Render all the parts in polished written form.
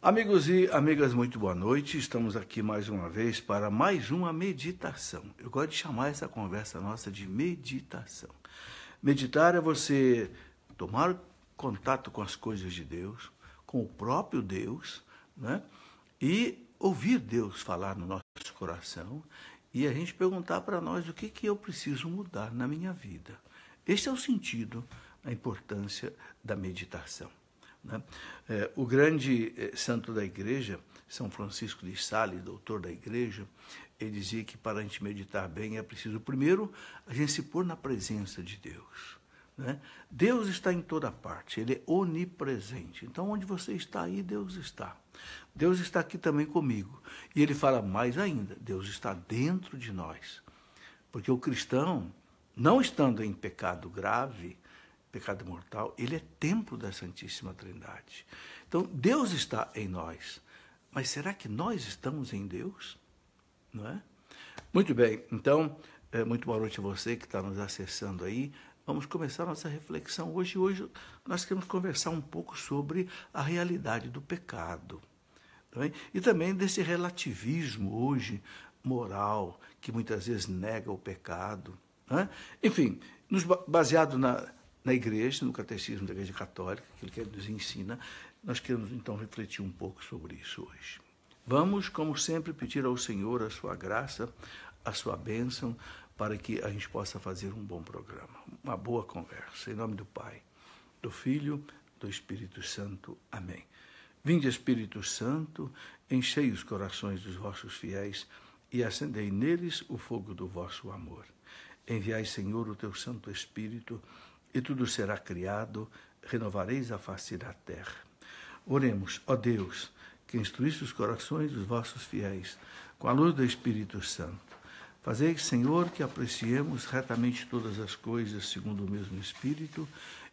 Amigos e amigas, muito boa noite. Estamos aqui mais uma vez para mais uma meditação. Eu gosto de chamar essa conversa nossa de meditação. Meditar é você tomar contato com as coisas de Deus, com o próprio Deus, né? E ouvir Deus falar no nosso coração e a gente perguntar para nós o que eu preciso mudar na minha vida. Este é o sentido, a importância da meditação. Né? O grande santo da igreja, São Francisco de Sales, doutor da igreja, ele dizia que para a gente meditar bem é preciso, primeiro, a gente se pôr na presença de Deus. Né? Deus está em toda parte, Ele é onipresente. Então, onde você está aí, Deus está. Deus está aqui também comigo. E ele fala mais ainda, Deus está dentro de nós. Porque o cristão, não estando em pecado grave, pecado mortal, ele é templo da Santíssima Trindade. Então, Deus está em nós. Mas será que nós estamos em Deus? Não é? Muito bem, então, muito boa noite a você que está nos acessando aí. Vamos começar a nossa reflexão. Hoje nós queremos conversar um pouco sobre a realidade do pecado. Tá, e também desse relativismo hoje moral, que muitas vezes nega o pecado. Né? Enfim, baseado na igreja, no catecismo da Igreja Católica, aquilo que ele nos ensina, nós queremos então refletir um pouco sobre isso hoje. Vamos, como sempre, pedir ao Senhor a sua graça, a sua bênção, para que a gente possa fazer um bom programa, uma boa conversa. Em nome do Pai, do Filho, do Espírito Santo. Amém. Vinde, Espírito Santo, enchei os corações dos vossos fiéis e acendei neles o fogo do vosso amor. Enviai, Senhor, o teu Santo Espírito, e tudo será criado, renovareis a face da terra. Oremos, ó Deus, que instruísse os corações dos vossos fiéis com a luz do Espírito Santo. Fazei, Senhor, que apreciemos retamente todas as coisas segundo o mesmo Espírito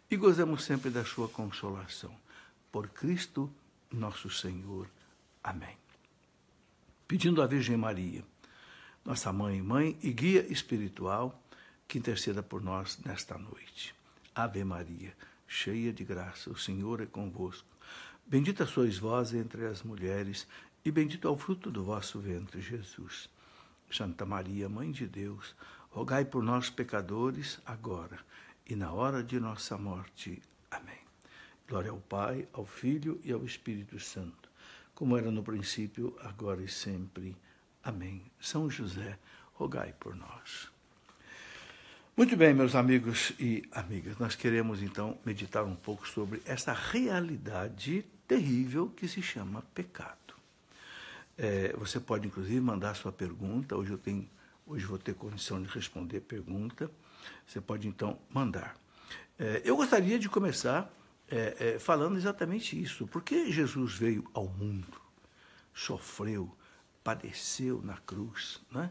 e gozemos sempre da sua consolação. Por Cristo, nosso Senhor. Amém. Pedindo à Virgem Maria, nossa mãe e guia espiritual, que interceda por nós nesta noite. Ave Maria, cheia de graça, o Senhor é convosco. Bendita sois vós entre as mulheres, e bendito é o fruto do vosso ventre, Jesus. Santa Maria, Mãe de Deus, rogai por nós, pecadores, agora e na hora de nossa morte. Amém. Glória ao Pai, ao Filho e ao Espírito Santo, como era no princípio, agora e sempre. Amém. São José, rogai por nós. Muito bem, meus amigos e amigas, nós queremos então meditar um pouco sobre essa realidade terrível que se chama pecado. Você pode, inclusive, mandar sua pergunta. Hoje vou ter condição de responder pergunta. Você pode, então, mandar. Eu gostaria de começar falando exatamente isso. Por que Jesus veio ao mundo, sofreu, padeceu na cruz, né,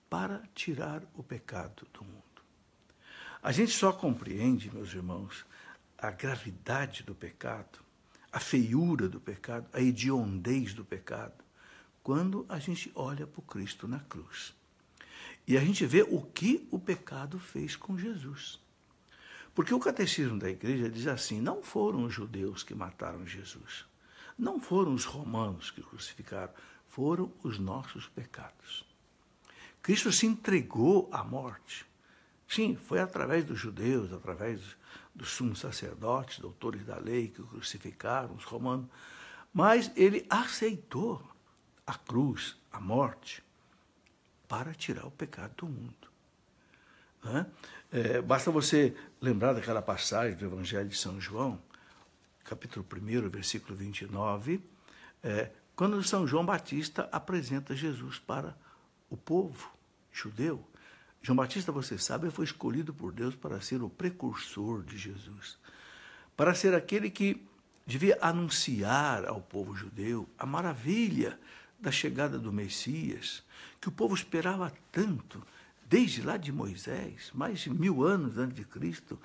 para tirar o pecado do mundo? A gente só compreende, meus irmãos, a gravidade do pecado, a feiura do pecado, a hediondez do pecado, quando a gente olha para o Cristo na cruz. E a gente vê o que o pecado fez com Jesus. Porque o catecismo da igreja diz assim, não foram os judeus que mataram Jesus, não foram os romanos que o crucificaram, foram os nossos pecados. Cristo se entregou à morte. Sim, foi através dos judeus, através dos sumos sacerdotes, doutores da lei, que o crucificaram, os romanos, mas ele aceitou a cruz, a morte, para tirar o pecado do mundo. Basta você lembrar daquela passagem do Evangelho de São João, capítulo 1, versículo 29, quando São João Batista apresenta Jesus para o povo judeu. João Batista, você sabe, foi escolhido por Deus para ser o precursor de Jesus, para ser aquele que devia anunciar ao povo judeu a maravilha da chegada do Messias, que o povo esperava tanto, desde lá de Moisés, mais de 1000 anos antes de Cristo,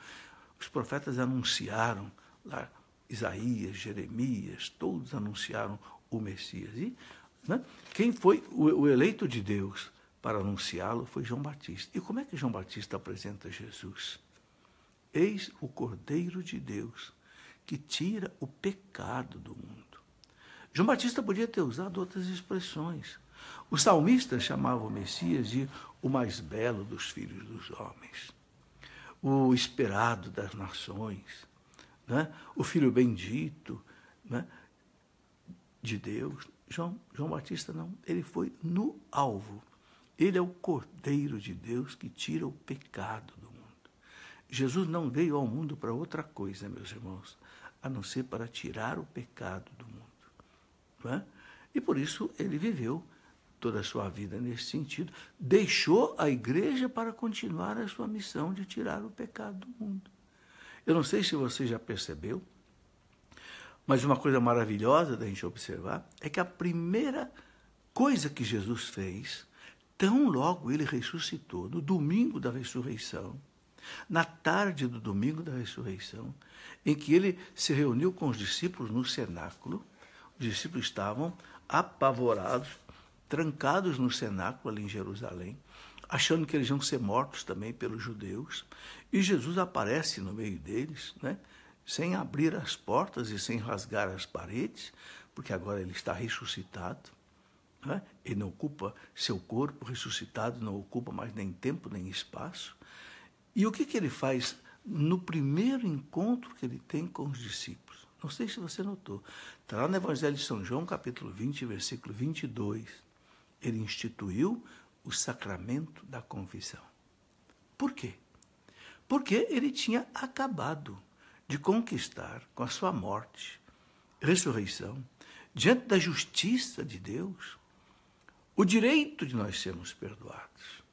os profetas anunciaram, lá, Isaías, Jeremias, todos anunciaram o Messias. E quem foi o eleito de Deus para anunciá-lo foi João Batista. E como é que João Batista apresenta Jesus? Eis o Cordeiro de Deus, que tira o pecado do mundo. João Batista podia ter usado outras expressões. O salmista chamava o Messias de o mais belo dos filhos dos homens, o esperado das nações, né? O filho bendito, né, de Deus. João Batista não, ele foi no alvo. Ele é o Cordeiro de Deus que tira o pecado do mundo. Jesus não veio ao mundo para outra coisa, meus irmãos, a não ser para tirar o pecado do mundo. Não é? E por isso ele viveu toda a sua vida nesse sentido. Deixou a igreja para continuar a sua missão de tirar o pecado do mundo. Eu não sei se você já percebeu, mas uma coisa maravilhosa da gente observar é que a primeira coisa que Jesus fez, tão logo ele ressuscitou, no domingo da ressurreição, na tarde do domingo da ressurreição, em que ele se reuniu com os discípulos no cenáculo, os discípulos estavam apavorados, trancados no cenáculo ali em Jerusalém, achando que eles iam ser mortos também pelos judeus, e Jesus aparece no meio deles, né, sem abrir as portas e sem rasgar as paredes, porque agora ele está ressuscitado, né? Ele não ocupa seu corpo ressuscitado, não ocupa mais nem tempo nem espaço. E o que ele faz no primeiro encontro que ele tem com os discípulos? Não sei se você notou. Está lá no Evangelho de São João, capítulo 20, versículo 22. Ele instituiu o sacramento da confissão. Por quê? Porque ele tinha acabado de conquistar com a sua morte, ressurreição, diante da justiça de Deus, o direito de nós sermos perdoados.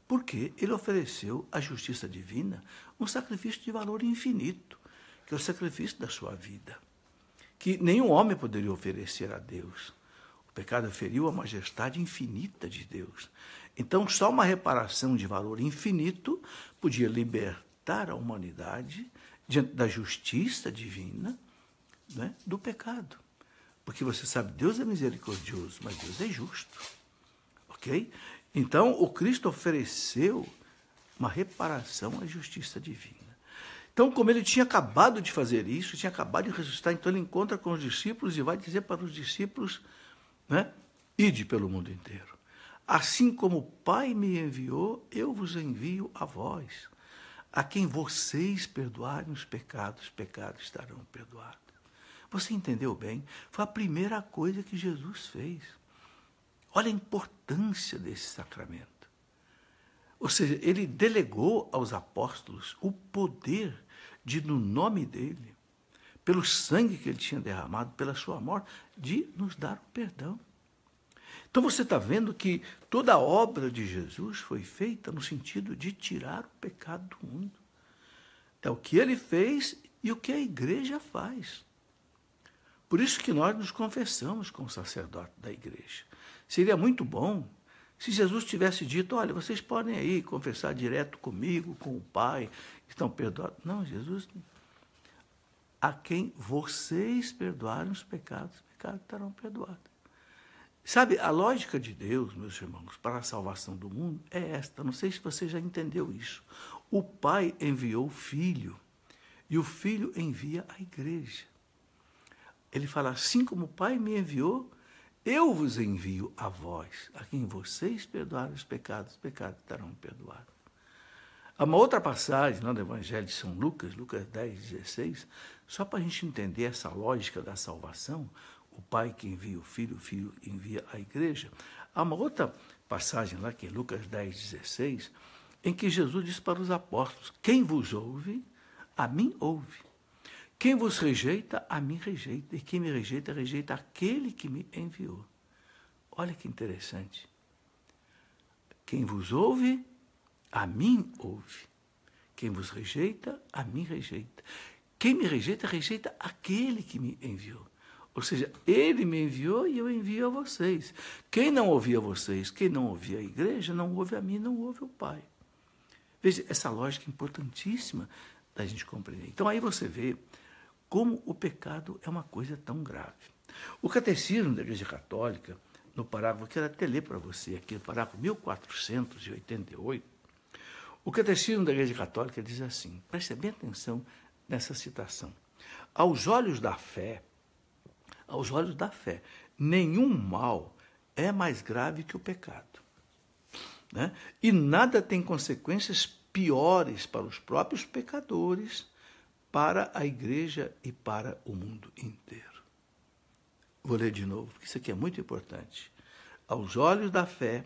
Porque ele ofereceu à justiça divina um sacrifício de valor infinito, que é o sacrifício da sua vida, que nenhum homem poderia oferecer a Deus. O pecado feriu a majestade infinita de Deus. Então, só uma reparação de valor infinito podia libertar a humanidade diante da justiça divina, né, do pecado. Porque você sabe, Deus é misericordioso, mas Deus é justo. Ok? Então, o Cristo ofereceu uma reparação à justiça divina. Então, como ele tinha acabado de fazer isso, tinha acabado de ressuscitar, então ele encontra com os discípulos e vai dizer para os discípulos, né, ide pelo mundo inteiro. Assim como o Pai me enviou, eu vos envio a vós. A quem vocês perdoarem os pecados estarão perdoados. Você entendeu bem? Foi a primeira coisa que Jesus fez. Olha a importância desse sacramento. Ou seja, ele delegou aos apóstolos o poder de, no nome dele, pelo sangue que ele tinha derramado, pela sua morte, de nos dar o perdão. Então você está vendo que toda a obra de Jesus foi feita no sentido de tirar o pecado do mundo. É o que ele fez e o que a igreja faz. Por isso que nós nos confessamos com o sacerdote da igreja. Seria muito bom se Jesus tivesse dito, olha, vocês podem aí confessar direto comigo, com o Pai, estão perdoados. Não, Jesus, a quem vocês perdoarem os pecados estarão perdoados. Sabe, a lógica de Deus, meus irmãos, para a salvação do mundo é esta. Não sei se você já entendeu isso. O Pai enviou o Filho e o Filho envia a igreja. Ele fala, assim como o Pai me enviou, eu vos envio a vós, a quem vocês perdoarem os pecados estarão perdoados. Há uma outra passagem lá no Evangelho de São Lucas, Lucas 10, 16, só para a gente entender essa lógica da salvação, o Pai que envia o Filho envia a igreja. Há uma outra passagem lá, que é Lucas 10, 16, em que Jesus diz para os apóstolos, quem vos ouve, a mim ouve. Quem vos rejeita, a mim rejeita. E quem me rejeita, rejeita aquele que me enviou. Olha que interessante. Quem vos ouve, a mim ouve. Quem vos rejeita, a mim rejeita. Quem me rejeita, rejeita aquele que me enviou. Ou seja, ele me enviou e eu envio a vocês. Quem não ouvia vocês, quem não ouvia a igreja, não ouve a mim, não ouve o Pai. Veja, essa lógica é importantíssima da gente compreender. Então, aí você vê como o pecado é uma coisa tão grave. O Catecismo da Igreja Católica, no parágrafo, quero até ler para você aqui, no parágrafo 1488, o Catecismo da Igreja Católica diz assim, preste bem atenção nessa citação. Aos olhos da fé, aos olhos da fé, nenhum mal é mais grave que o pecado. Né? E nada tem consequências piores para os próprios pecadores, para a igreja e para o mundo inteiro. Vou ler de novo, porque isso aqui é muito importante. Aos olhos da fé,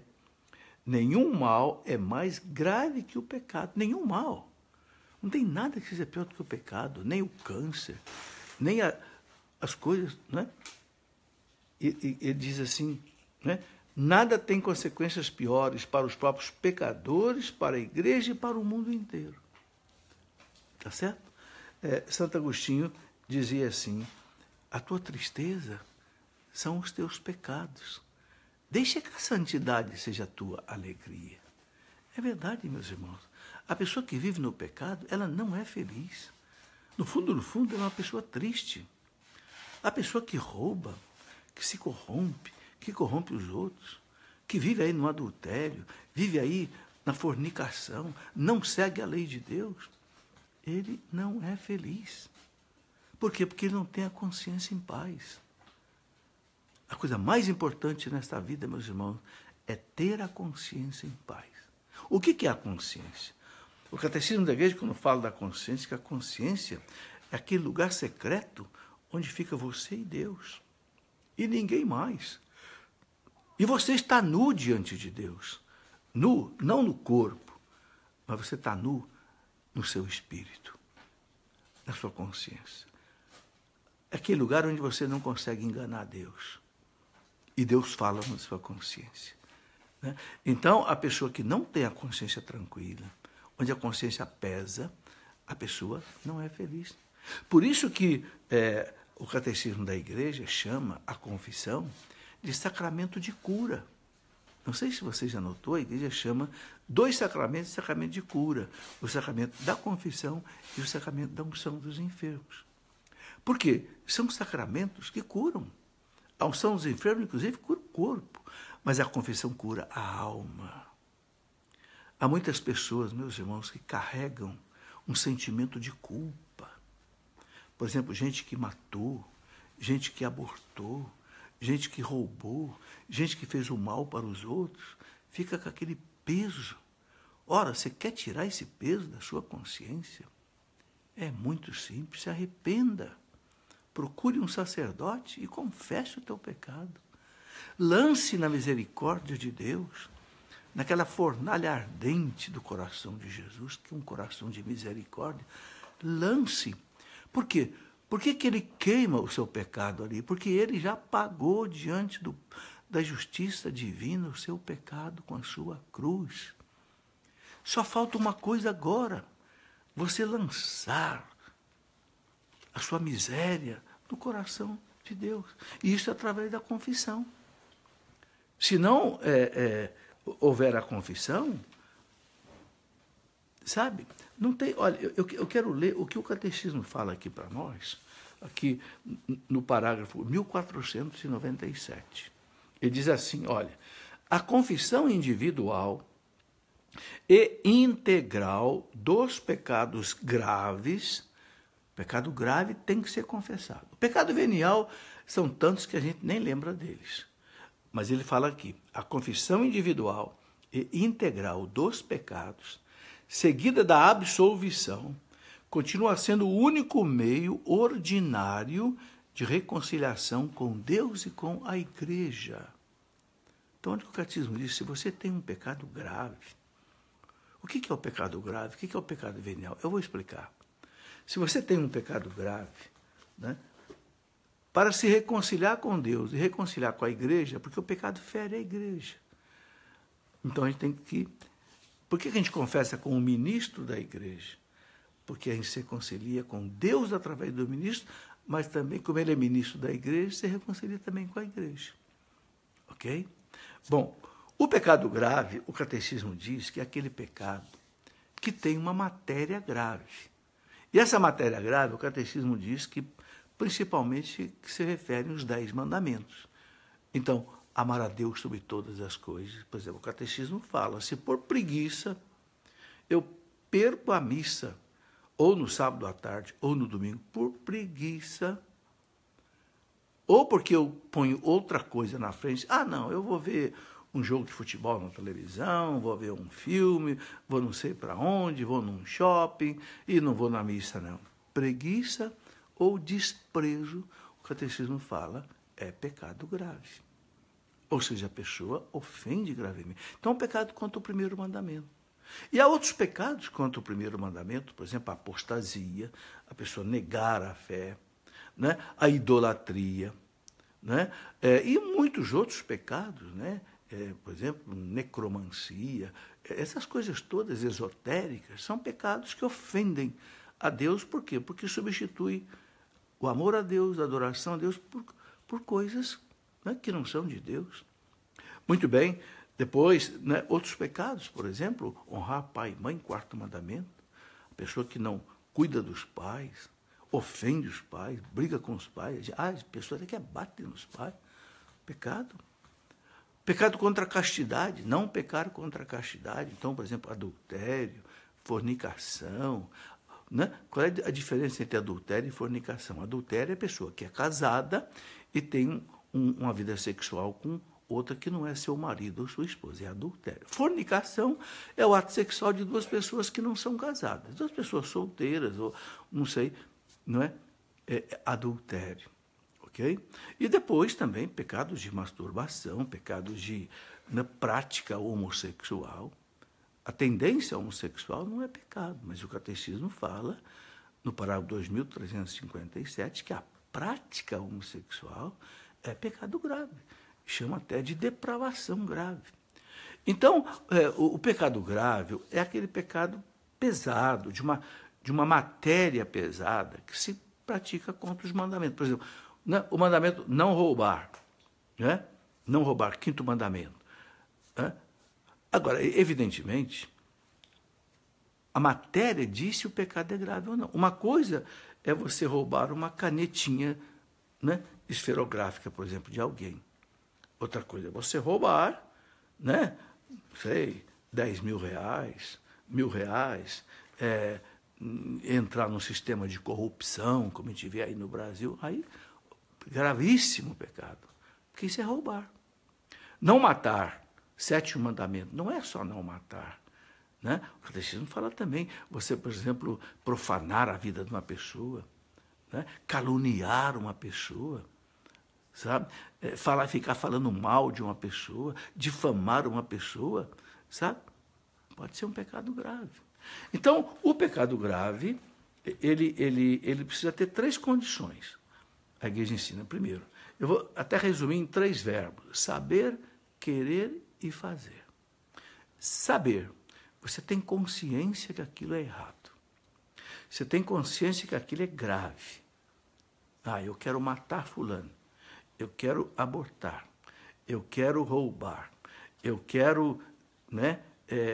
nenhum mal é mais grave que o pecado. Nenhum mal. Não tem nada que seja pior do que o pecado, nem o câncer, nem as coisas. Né? Ele diz assim, né? Nada tem consequências piores para os próprios pecadores, para a igreja e para o mundo inteiro. Tá certo? Santo Agostinho dizia assim, a tua tristeza são os teus pecados. Deixa que a santidade seja a tua alegria. É verdade, meus irmãos. A pessoa que vive no pecado, ela não é feliz. No fundo, ela é uma pessoa triste. A pessoa que rouba, que se corrompe, que corrompe os outros, que vive aí no adultério, vive aí na fornicação, não segue a lei de Deus, ele não é feliz. Por quê? Porque ele não tem a consciência em paz. A coisa mais importante nesta vida, meus irmãos, é ter a consciência em paz. O que é a consciência? O Catecismo da Igreja, quando fala da consciência, que a consciência é aquele lugar secreto onde fica você e Deus. E ninguém mais. E você está nu diante de Deus. Nu, não no corpo, mas você está nu no seu espírito, na sua consciência. É aquele lugar onde você não consegue enganar Deus. E Deus fala na sua consciência. Né? Então, a pessoa que não tem a consciência tranquila, onde a consciência pesa, a pessoa não é feliz. Por isso que o Catecismo da Igreja chama a confissão de sacramento de cura. Não sei se você já notou, a Igreja chama dois sacramentos de sacramento de cura. O sacramento da confissão e o sacramento da unção dos enfermos. Por quê? São sacramentos que curam. A unção dos enfermos, inclusive, cura o corpo, mas a confissão cura a alma. Há muitas pessoas, meus irmãos, que carregam um sentimento de culpa. Por exemplo, gente que matou, gente que abortou, gente que roubou, gente que fez o mal para os outros, fica com aquele peso. Ora, você quer tirar esse peso da sua consciência? É muito simples, se arrependa. Procure um sacerdote e confesse o teu pecado. Lance na misericórdia de Deus, naquela fornalha ardente do coração de Jesus, que é um coração de misericórdia. Lance. Por quê? Por que ele queima o seu pecado ali? Porque ele já pagou diante da justiça divina o seu pecado com a sua cruz. Só falta uma coisa agora, você lançar a sua miséria no coração de Deus. E isso através da confissão. Se não houver a confissão, sabe, não tem. Olha, eu quero ler o que o Catecismo fala aqui para nós, aqui no parágrafo 1497. Ele diz assim, olha, a confissão individual e integral dos pecados graves. Pecado grave tem que ser confessado. O pecado venial são tantos que a gente nem lembra deles. Mas ele fala aqui, a confissão individual e integral dos pecados, seguida da absolvição, continua sendo o único meio ordinário de reconciliação com Deus e com a Igreja. Então, olha o que o Catecismo diz, se você tem um pecado grave, o que é o pecado grave? O que é o pecado venial? Eu vou explicar. Se você tem um pecado grave, né, para se reconciliar com Deus e reconciliar com a igreja, porque o pecado fere a igreja. Então a gente tem que... Por que a gente confessa com o ministro da igreja? Porque a gente se reconcilia com Deus através do ministro, mas também, como ele é ministro da igreja, se reconcilia também com a igreja. Ok? Bom, o pecado grave, o catecismo diz que é aquele pecado que tem uma matéria grave. E essa matéria grave, o catecismo diz que principalmente que se refere aos 10 mandamentos. Então, amar a Deus sobre todas as coisas. Por exemplo, o catecismo fala, se por preguiça eu perco a missa, ou no sábado à tarde, ou no domingo, por preguiça, ou porque eu ponho outra coisa na frente. Ah, não, eu vou ver um jogo de futebol na televisão, vou ver um filme, vou não sei para onde, vou num shopping e não vou na missa, não. Preguiça ou desprezo, o catecismo fala, é pecado grave. Ou seja, a pessoa ofende gravemente. Então, é um pecado contra o primeiro mandamento. E há outros pecados contra o primeiro mandamento, por exemplo, a apostasia, a pessoa negar a fé, né? A idolatria, né? E muitos outros pecados, né? Por exemplo, necromancia, essas coisas todas esotéricas são pecados que ofendem a Deus. Por quê? Porque substitui o amor a Deus, a adoração a Deus, por coisas, né, que não são de Deus. Muito bem, depois, né, outros pecados, por exemplo, honrar pai e mãe, quarto mandamento. A pessoa que não cuida dos pais, ofende os pais, briga com os pais, a pessoa até que bate nos pais. Pecado. Pecado contra a castidade, não pecar contra a castidade. Então, por exemplo, adultério, fornicação. Né? Qual é a diferença entre adultério e fornicação? Adultério é a pessoa que é casada e tem uma vida sexual com outra que não é seu marido ou sua esposa, é adultério. Fornicação é o ato sexual de duas pessoas que não são casadas, duas pessoas solteiras, ou não sei, não é? É adultério. Okay? E depois também pecados de masturbação, pecados de, né, prática homossexual. A tendência homossexual não é pecado, mas o catecismo fala, no parágrafo 2357, que a prática homossexual é pecado grave. Chama até de depravação grave. Então, o pecado grave é aquele pecado pesado, de uma matéria pesada, que se pratica contra os mandamentos. Por exemplo, né, o mandamento não roubar, né? Não roubar, quinto mandamento. Né? Agora, evidentemente, a matéria diz se o pecado é grave ou não. Uma coisa é você roubar uma canetinha, né, esferográfica, por exemplo, de alguém. Outra coisa é você roubar, né, sei, 10 mil reais, R$1.000, entrar num sistema de corrupção, como a gente vê aí no Brasil, aí, gravíssimo pecado, porque isso é roubar. Não matar, sétimo mandamento, não é só não matar. Né? O catecismo fala também, você, por exemplo, profanar a vida de uma pessoa, né? Caluniar uma pessoa, sabe? Ficar falando mal de uma pessoa, difamar uma pessoa, sabe? Pode ser um pecado grave. Então, o pecado grave, ele precisa ter três condições. A igreja ensina. Primeiro, eu vou até resumir em 3 verbos: saber, querer e fazer. Saber. Você tem consciência que aquilo é errado. Você tem consciência que aquilo é grave. Ah, eu quero matar fulano. Eu quero abortar. Eu quero roubar. Eu quero, né,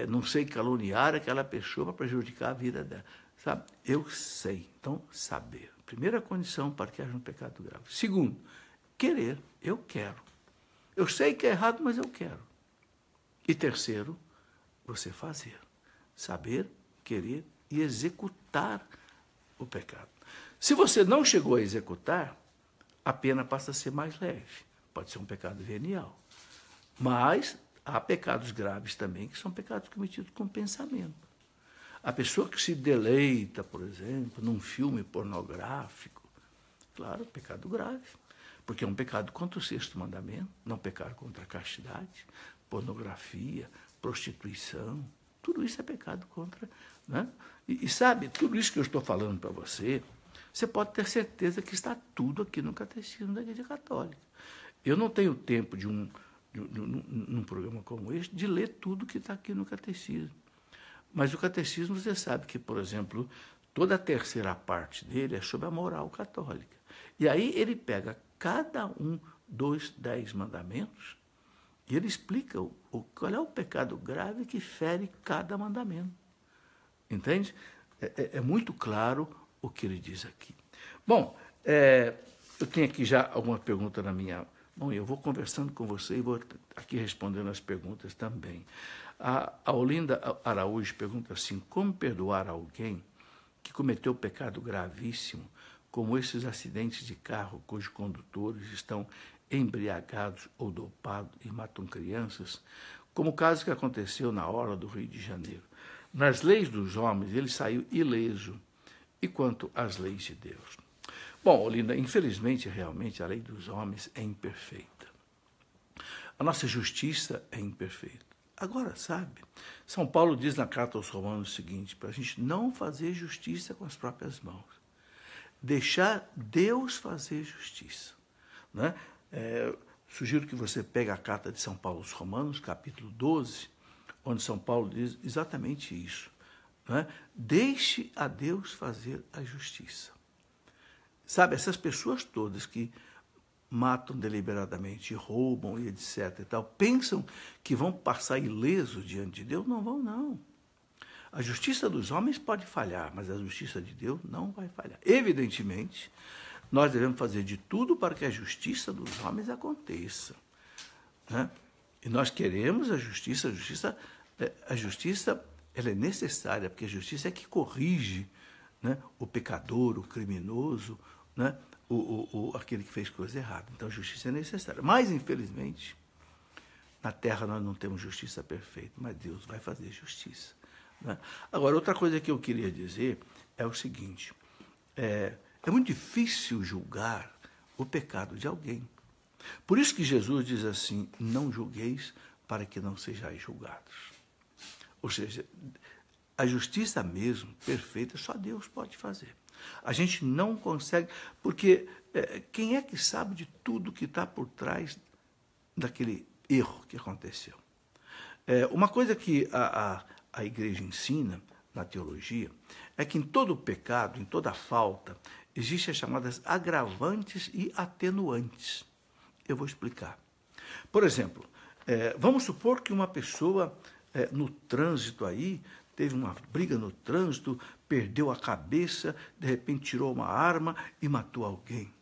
não sei, caluniar aquela pessoa para prejudicar a vida dela. Sabe? Eu sei. Então, saber. Primeira condição para que haja um pecado grave. Segundo, querer. Eu quero. Eu sei que é errado, mas eu quero. E terceiro, você fazer. Saber, querer e executar o pecado. Se você não chegou a executar, a pena passa a ser mais leve. Pode ser um pecado venial. Mas há pecados graves também, que são pecados cometidos com pensamento. A pessoa que se deleita, por exemplo, num filme pornográfico, claro, pecado grave, porque é um pecado contra o 6º mandamento, não pecar contra a castidade, pornografia, prostituição, tudo isso é pecado contra, né? E sabe, tudo isso que eu estou falando para você, você pode ter certeza que está tudo aqui no Catecismo da Igreja Católica. Eu não tenho tempo num programa como este, de ler tudo que está aqui no Catecismo. Mas o Catecismo, você sabe que, por exemplo, toda a terceira parte dele é sobre a moral católica. E aí ele pega cada um dos 10 mandamentos e ele explica qual é o pecado grave que fere cada mandamento. Entende? É muito claro o que ele diz aqui. Bom, eu tenho aqui já alguma pergunta na minha mão, e eu vou conversando com você e vou aqui respondendo as perguntas também. A Olinda Araújo pergunta assim: como perdoar alguém que cometeu pecado gravíssimo como esses acidentes de carro cujos condutores estão embriagados ou dopados e matam crianças, como o caso que aconteceu na orla do Rio de Janeiro. Nas leis dos homens, ele saiu ileso. E quanto às leis de Deus? Bom, Olinda, infelizmente, realmente, a lei dos homens é imperfeita. A nossa justiça é imperfeita. Agora, sabe, São Paulo diz na carta aos Romanos o seguinte, para a gente não fazer justiça com as próprias mãos. Deixar Deus fazer justiça. Né? Sugiro que você pegue a carta de São Paulo aos Romanos, capítulo 12, onde São Paulo diz exatamente isso. Né? Deixe a Deus fazer a justiça. Sabe, essas pessoas todas que matam deliberadamente, roubam e etc. e tal, pensam que vão passar ilesos diante de Deus? Não vão, não. A justiça dos homens pode falhar, mas a justiça de Deus não vai falhar. Evidentemente, nós devemos fazer de tudo para que a justiça dos homens aconteça. Né? E nós queremos a justiça ela é necessária, porque a justiça é que corrige, né, o pecador, o criminoso, né, aquele que fez coisa errada. Então, a justiça é necessária. Mas, infelizmente, na Terra nós não temos justiça perfeita, mas Deus vai fazer justiça. Né? Agora, outra coisa que eu queria dizer é o seguinte, é muito difícil julgar o pecado de alguém. Por isso que Jesus diz assim, não julgueis para que não sejais julgados. Ou seja, a justiça mesmo, perfeita, só Deus pode fazer. A gente não consegue, porque quem é que sabe de tudo que está por trás daquele erro que aconteceu? Uma coisa que a igreja ensina na teologia é que em todo pecado, em toda falta, existem as chamadas agravantes e atenuantes. Eu vou explicar. Por exemplo, vamos supor que uma pessoa no trânsito aí, teve uma briga no trânsito, perdeu a cabeça, de repente tirou uma arma e matou alguém.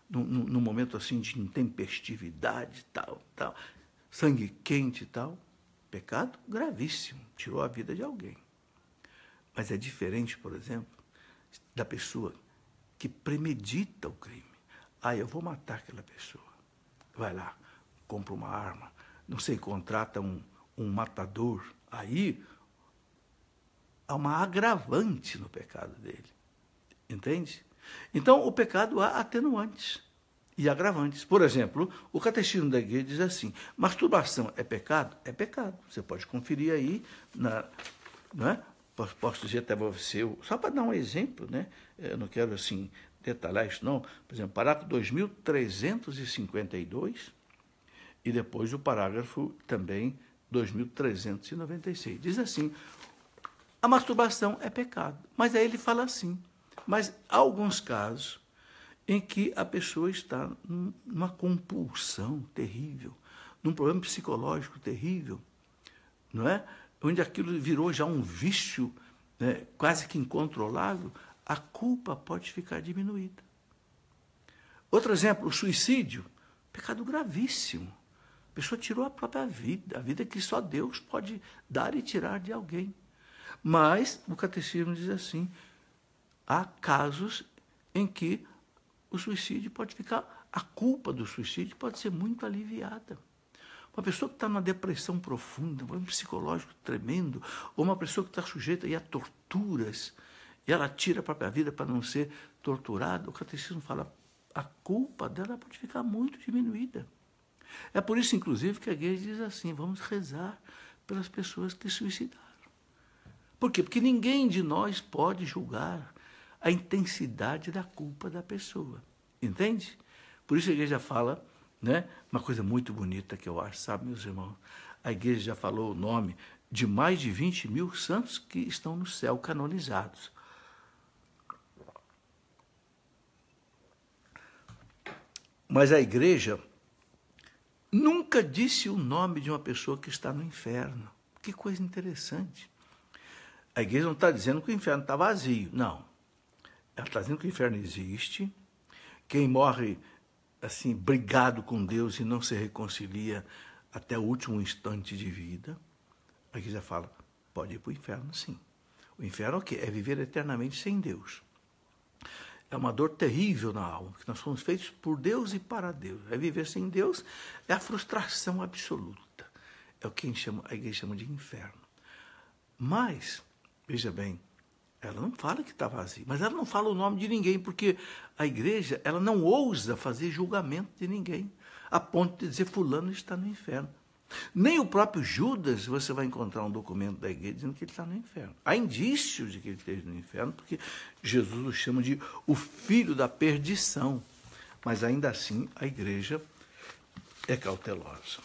Num momento assim de intempestividade, tal, sangue quente e tal. Pecado gravíssimo, tirou a vida de alguém. Mas é diferente, por exemplo, da pessoa que premedita o crime. Eu vou matar aquela pessoa. Vai lá, compra uma arma, não sei, contrata um matador, aí há uma agravante no pecado dele. Entende? Então, o pecado há atenuantes e agravantes. Por exemplo, o Catecismo da Igreja diz assim, masturbação é pecado? É pecado. Você pode conferir aí, não é? Posso dizer até você, só para dar um exemplo, né? Eu não quero assim detalhar isso não. Por exemplo, parágrafo 2352 e depois o parágrafo também 2396. Diz assim, a masturbação é pecado. Mas aí ele fala assim, mas há alguns casos em que a pessoa está numa compulsão terrível, num problema psicológico terrível, não é? Onde aquilo virou já um vício, né, quase que incontrolável, a culpa pode ficar diminuída. Outro exemplo, o suicídio, pecado gravíssimo. A pessoa tirou a própria vida, a vida que só Deus pode dar e tirar de alguém. Mas o catecismo diz assim, há casos em que o suicídio pode ficar, a culpa do suicídio pode ser muito aliviada. Uma pessoa que está numa depressão profunda, um problema psicológico tremendo, ou uma pessoa que está sujeita a torturas, e ela tira a própria vida para não ser torturada, o catecismo fala, a culpa dela pode ficar muito diminuída. É por isso, inclusive, que a igreja diz assim, vamos rezar pelas pessoas que se suicidaram. Por quê? Porque ninguém de nós pode julgar a intensidade da culpa da pessoa. Entende? Por isso a igreja fala, né, uma coisa muito bonita que eu acho, sabe, meus irmãos? A igreja já falou o nome de mais de 20 mil santos que estão no céu canonizados. Mas a igreja nunca disse o nome de uma pessoa que está no inferno. Que coisa interessante. A igreja não está dizendo que o inferno está vazio, não. Ela está dizendo que o inferno existe. Quem morre assim, brigado com Deus e não se reconcilia até o último instante de vida, a igreja fala, pode ir para o inferno, sim. O inferno é o quê? É viver eternamente sem Deus. É uma dor terrível na alma, porque nós somos feitos por Deus e para Deus. É viver sem Deus, é a frustração absoluta. É o que a igreja chama de inferno. Mas, veja bem, ela não fala que está vazia, mas ela não fala o nome de ninguém, porque a igreja ela não ousa fazer julgamento de ninguém, a ponto de dizer fulano está no inferno. Nem o próprio Judas você vai encontrar um documento da igreja dizendo que ele está no inferno. Há indícios de que ele esteja no inferno, porque Jesus o chama de o filho da perdição. Mas ainda assim a igreja é cautelosa.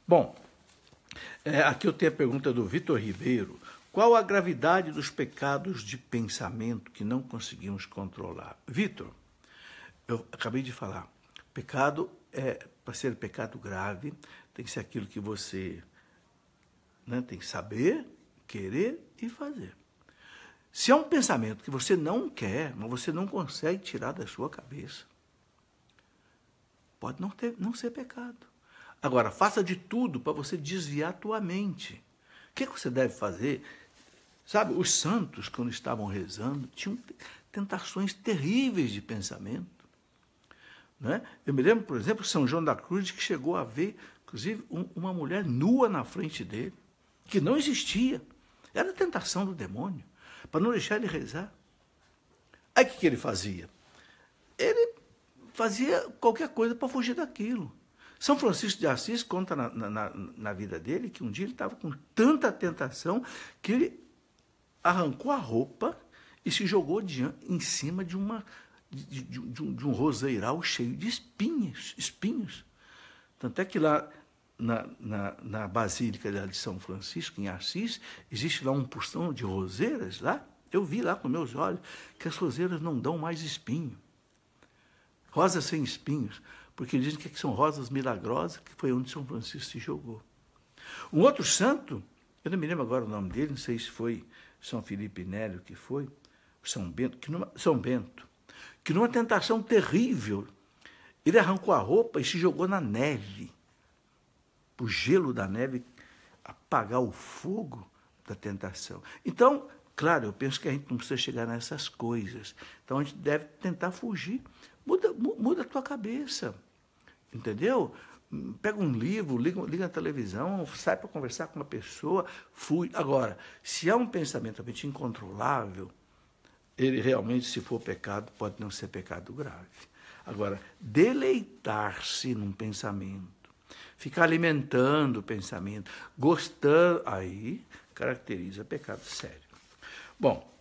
Bom, aqui eu tenho a pergunta do Vitor Ribeiro. Qual a gravidade dos pecados de pensamento que não conseguimos controlar? Vitor, eu acabei de falar, pecado para ser pecado grave, tem que ser aquilo que você tem que saber, querer e fazer. Se é um pensamento que você não quer, mas você não consegue tirar da sua cabeça, pode não ser pecado. Agora, faça de tudo para você desviar a tua mente. O que você deve fazer? Sabe, os santos, quando estavam rezando, tinham tentações terríveis de pensamento. Né? Eu me lembro, por exemplo, São João da Cruz, que chegou a ver, inclusive, uma mulher nua na frente dele, que não existia. Era a tentação do demônio, para não deixar ele rezar. Aí o que ele fazia? Ele fazia qualquer coisa para fugir daquilo. São Francisco de Assis conta na vida dele que um dia ele estava com tanta tentação que ele arrancou a roupa e se jogou em cima de um roseiral cheio de espinhos. Tanto é que lá na Basílica de São Francisco, em Assis, existe lá um porção de roseiras lá. Eu vi lá com meus olhos que as roseiras não dão mais espinho. Rosas sem espinhos, porque dizem que são rosas milagrosas, que foi onde São Francisco se jogou. Um outro santo, eu não me lembro agora o nome dele, não sei se foi São Felipe Nélio que foi, São Bento, que numa tentação terrível, ele arrancou a roupa e se jogou na neve, o gelo da neve apagar o fogo da tentação. Então, claro, eu penso que a gente não precisa chegar nessas coisas. Então, a gente deve tentar fugir. Muda a tua cabeça, entendeu? Pega um livro, liga a televisão, sai para conversar com uma pessoa, fui. Agora, se há um pensamento realmente incontrolável, ele realmente, se for pecado, pode não ser pecado grave. Agora, deleitar-se num pensamento, ficar alimentando o pensamento, gostando, aí caracteriza pecado sério. Bom,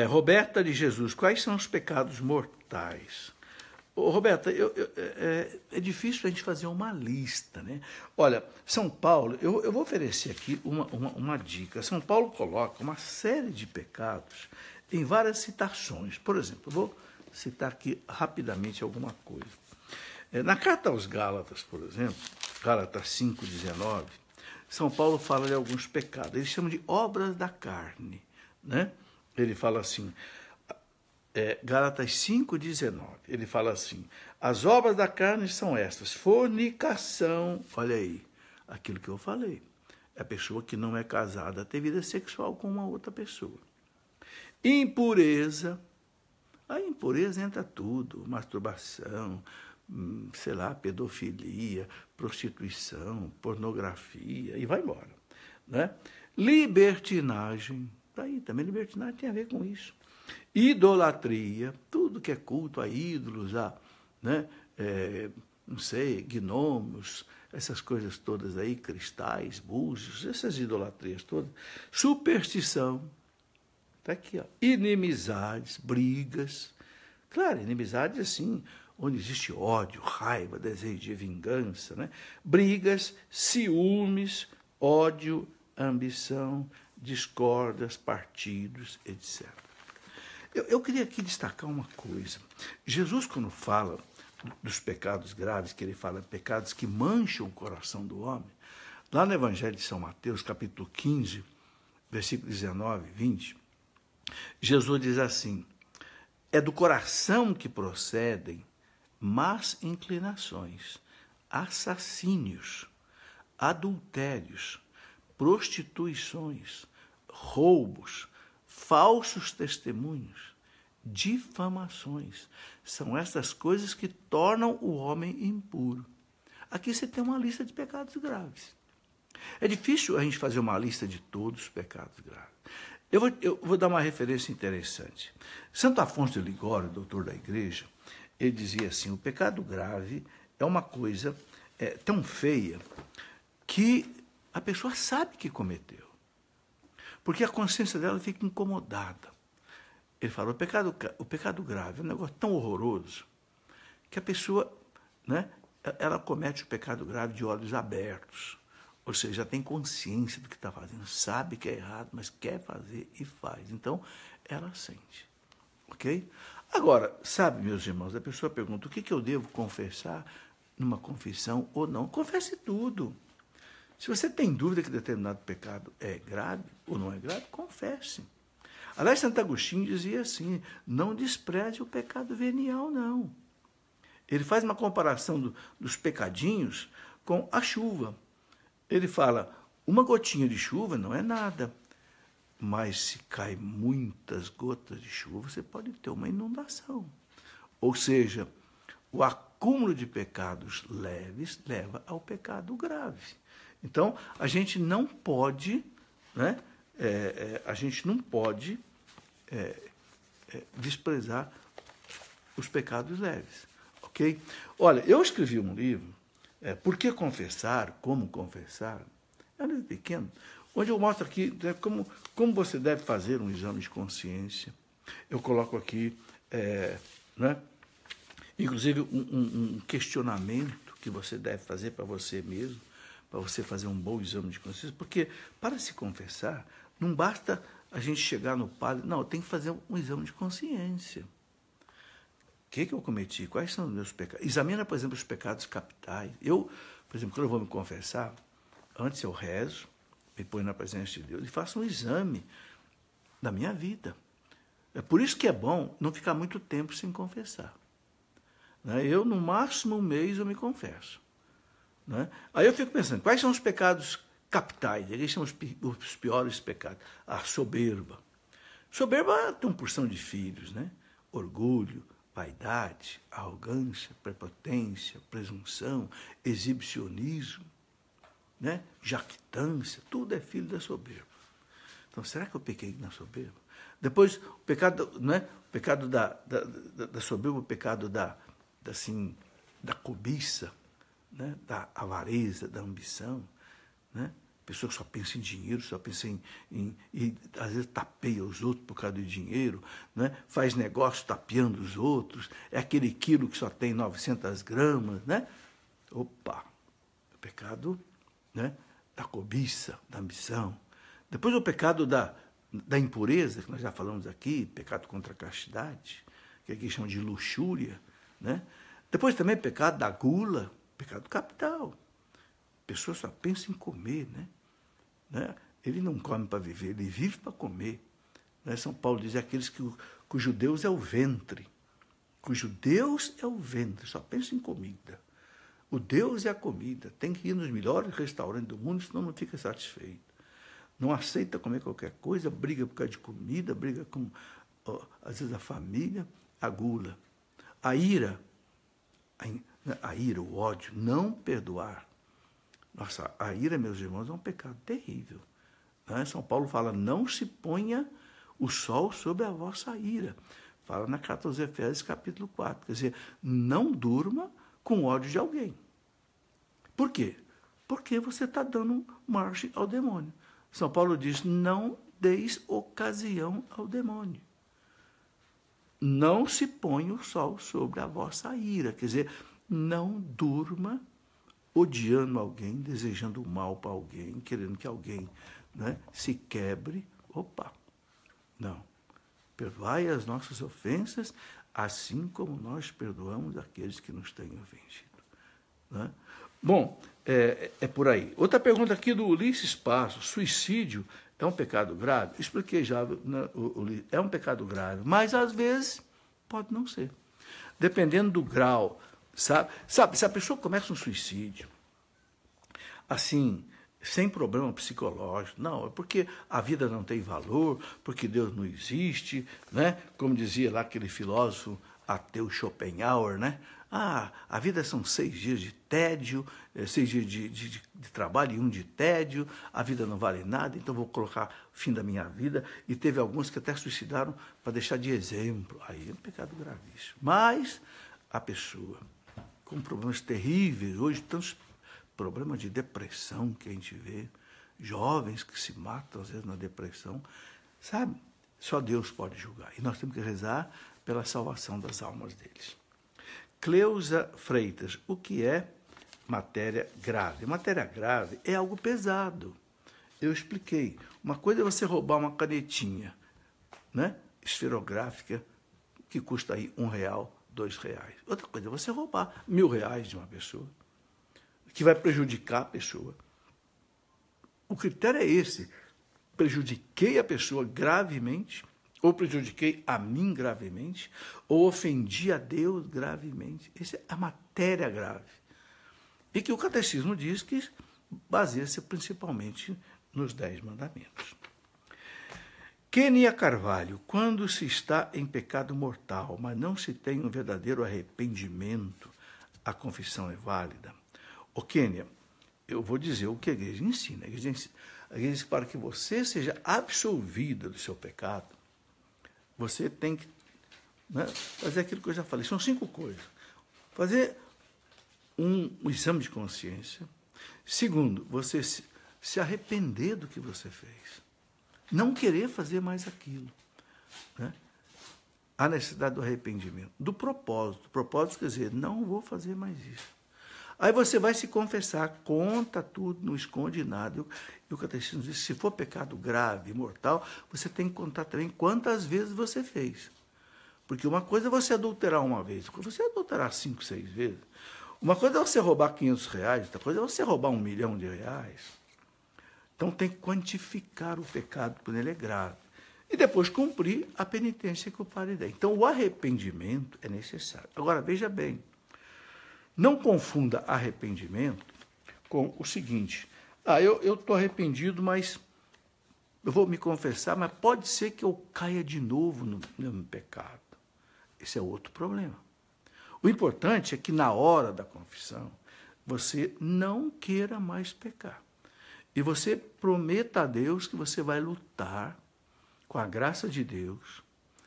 Roberta de Jesus, quais são os pecados mortais? Roberta, é difícil a gente fazer uma lista, né? Olha, São Paulo, eu vou oferecer aqui uma dica. São Paulo coloca uma série de pecados em várias citações. Por exemplo, eu vou citar aqui rapidamente alguma coisa. Na carta aos Gálatas, por exemplo, Gálatas 5,19, São Paulo fala de alguns pecados. Ele chama de obras da carne, né? Ele fala assim, Gálatas 5,19, ele fala assim, as obras da carne são estas, fornicação, olha aí, aquilo que eu falei, é a pessoa que não é casada ter vida sexual com uma outra pessoa. Impureza, a impureza entra tudo, masturbação, sei lá, pedofilia, prostituição, pornografia, e vai embora, né? Libertinagem, daí também libertinagem tem a ver com isso. Idolatria, tudo que é culto a ídolos, não sei, gnomos, essas coisas todas aí, cristais, búzios, essas idolatrias todas. Superstição, está aqui, ó. Inimizades, brigas. Claro, inimizades assim, onde existe ódio, raiva, desejo de vingança, né? Brigas, ciúmes, ódio, ambição, discórdias, partidos, etc. Eu queria aqui destacar uma coisa. Jesus, quando fala dos pecados graves, que ele fala pecados que mancham o coração do homem, lá no Evangelho de São Mateus, capítulo 15, versículo 19 e 20, Jesus diz assim, é do coração que procedem más inclinações, assassínios, adultérios, prostituições, roubos, falsos testemunhos, difamações. São essas coisas que tornam o homem impuro. Aqui você tem uma lista de pecados graves. É difícil a gente fazer uma lista de todos os pecados graves. Eu vou dar uma referência interessante. Santo Afonso de Ligório, doutor da igreja, ele dizia assim, o pecado grave é uma coisa tão feia que a pessoa sabe que cometeu. Porque a consciência dela fica incomodada. Ele fala, o pecado grave é um negócio tão horroroso que a pessoa, né, ela comete o pecado grave de olhos abertos. Ou seja, já tem consciência do que está fazendo, sabe que é errado, mas quer fazer e faz. Então, ela sente. Ok? Agora, sabe, meus irmãos, a pessoa pergunta, o que eu devo confessar numa confissão ou não? Confesse tudo. Se você tem dúvida que determinado pecado é grave ou não é grave, confesse. Aliás, Santo Agostinho dizia assim, não despreze o pecado venial, não. Ele faz uma comparação dos pecadinhos com a chuva. Ele fala, uma gotinha de chuva não é nada, mas se cai muitas gotas de chuva, você pode ter uma inundação. Ou seja, o acúmulo de pecados leves leva ao pecado grave. Então, a gente não pode, né, desprezar os pecados leves. Ok? Olha, eu escrevi um livro, Por que confessar, como confessar, é um livro pequeno, onde eu mostro aqui, né, como você deve fazer um exame de consciência. Eu coloco aqui, né, inclusive, um questionamento que você deve fazer para você mesmo, para você fazer um bom exame de consciência, porque para se confessar, não basta a gente chegar no padre, não, tem que fazer um exame de consciência. O que eu cometi? Quais são os meus pecados? Examina, por exemplo, os pecados capitais. Eu, por exemplo, quando eu vou me confessar, antes eu rezo, me ponho na presença de Deus e faço um exame da minha vida. É por isso que é bom não ficar muito tempo sem confessar. Eu, no máximo, um mês eu me confesso. Aí eu fico pensando, quais são os pecados capitais? Eles são os piores pecados. A soberba. Soberba tem uma porção de filhos, né? Orgulho, vaidade, arrogância, prepotência, presunção, exibicionismo, né? Jactância, tudo é filho da soberba. Então, será que eu pequei na soberba? Depois, o pecado, né? O pecado da soberba, o pecado da cobiça, né? Da avareza, da ambição, né? Pessoa que só pensa em dinheiro, só pensa e às vezes tapeia os outros por causa do dinheiro, né? Faz negócio tapeando os outros, é aquele quilo que só tem 900 gramas, né? Opa! O pecado, né? Da cobiça, da ambição. Depois o pecado da impureza, que nós já falamos aqui, pecado contra a castidade, que aqui chamam de luxúria, né? Depois também o pecado da gula, pecado capital. A pessoa só pensa em comer, né? Ele não come para viver, ele vive para comer. São Paulo diz aqueles cujo Deus é o ventre. Cujo Deus é o ventre, só pensa em comida. O Deus é a comida. Tem que ir nos melhores restaurantes do mundo, senão não fica satisfeito. Não aceita comer qualquer coisa, briga por causa de comida, briga com, às vezes, a família, a gula. A ira, o ódio, não perdoar. Nossa, a ira, meus irmãos, é um pecado terrível. São Paulo fala, não se ponha o sol sobre a vossa ira. Fala na carta aos Efésios, capítulo 4. Quer dizer, não durma com ódio de alguém. Por quê? Porque você está dando margem ao demônio. São Paulo diz, não deis ocasião ao demônio. Não se ponha o sol sobre a vossa ira. Quer dizer, não durma odiando alguém, desejando o mal para alguém, querendo que alguém, né, se quebre. Opa! Não. Perdoai as nossas ofensas, assim como nós perdoamos aqueles que nos têm ofendido. Né? Bom, é por aí. Outra pergunta aqui do Ulisses Passos. Suicídio é um pecado grave? Expliquei já, né, é um pecado grave, mas às vezes pode não ser. Dependendo do grau. Sabe, se a pessoa começa um suicídio, assim, sem problema psicológico. Não, é porque a vida não tem valor, porque Deus não existe, né? Como dizia lá aquele filósofo ateu Schopenhauer, né? A vida são 6 dias de tédio, 6 dias de trabalho e 1 de tédio, a vida não vale nada, então vou colocar fim da minha vida. E teve alguns que até suicidaram para deixar de exemplo. Aí é um pecado gravíssimo. Mas a pessoa com problemas terríveis, hoje tantos problemas de depressão que a gente vê, jovens que se matam às vezes na depressão, sabe? Só Deus pode julgar. E nós temos que rezar pela salvação das almas deles. Cleusa Freitas, o que é matéria grave? Matéria grave é algo pesado. Eu expliquei. Uma coisa é você roubar uma canetinha, né, esferográfica, que custa aí R$1, R$2. Outra coisa é você roubar R$1.000 de uma pessoa, que vai prejudicar a pessoa. O critério é esse. Prejudiquei a pessoa gravemente, ou prejudiquei a mim gravemente, ou ofendi a Deus gravemente. Essa é a matéria grave. E que o catecismo diz que baseia-se principalmente nos 10 mandamentos. Kênia Carvalho, quando se está em pecado mortal, mas não se tem um verdadeiro arrependimento, a confissão é válida? Ô Kênia, eu vou dizer o que a igreja ensina. A igreja diz que para que você seja absolvida do seu pecado, você tem que, né, fazer aquilo que eu já falei. São 5 coisas. Fazer um exame de consciência. Segundo, você se arrepender do que você fez. Não querer fazer mais aquilo. Né? A necessidade do arrependimento. Do propósito. O propósito quer dizer, não vou fazer mais isso. Aí você vai se confessar, conta tudo, não esconde nada. E o catecismo diz que se for pecado grave, mortal, você tem que contar também quantas vezes você fez. Porque uma coisa é você adulterar uma vez, você adulterar 5, 6 vezes. Uma coisa é você roubar R$500, outra coisa é você roubar R$1 milhão. Então tem que quantificar o pecado quando ele é grave. E depois cumprir a penitência que o padre dá. Então o arrependimento é necessário. Agora, veja bem. Não confunda arrependimento com o seguinte: eu estou arrependido, mas eu vou me confessar, mas pode ser que eu caia de novo no mesmo pecado. Esse é outro problema. O importante é que na hora da confissão, você não queira mais pecar. E você prometa a Deus que você vai lutar com a graça de Deus,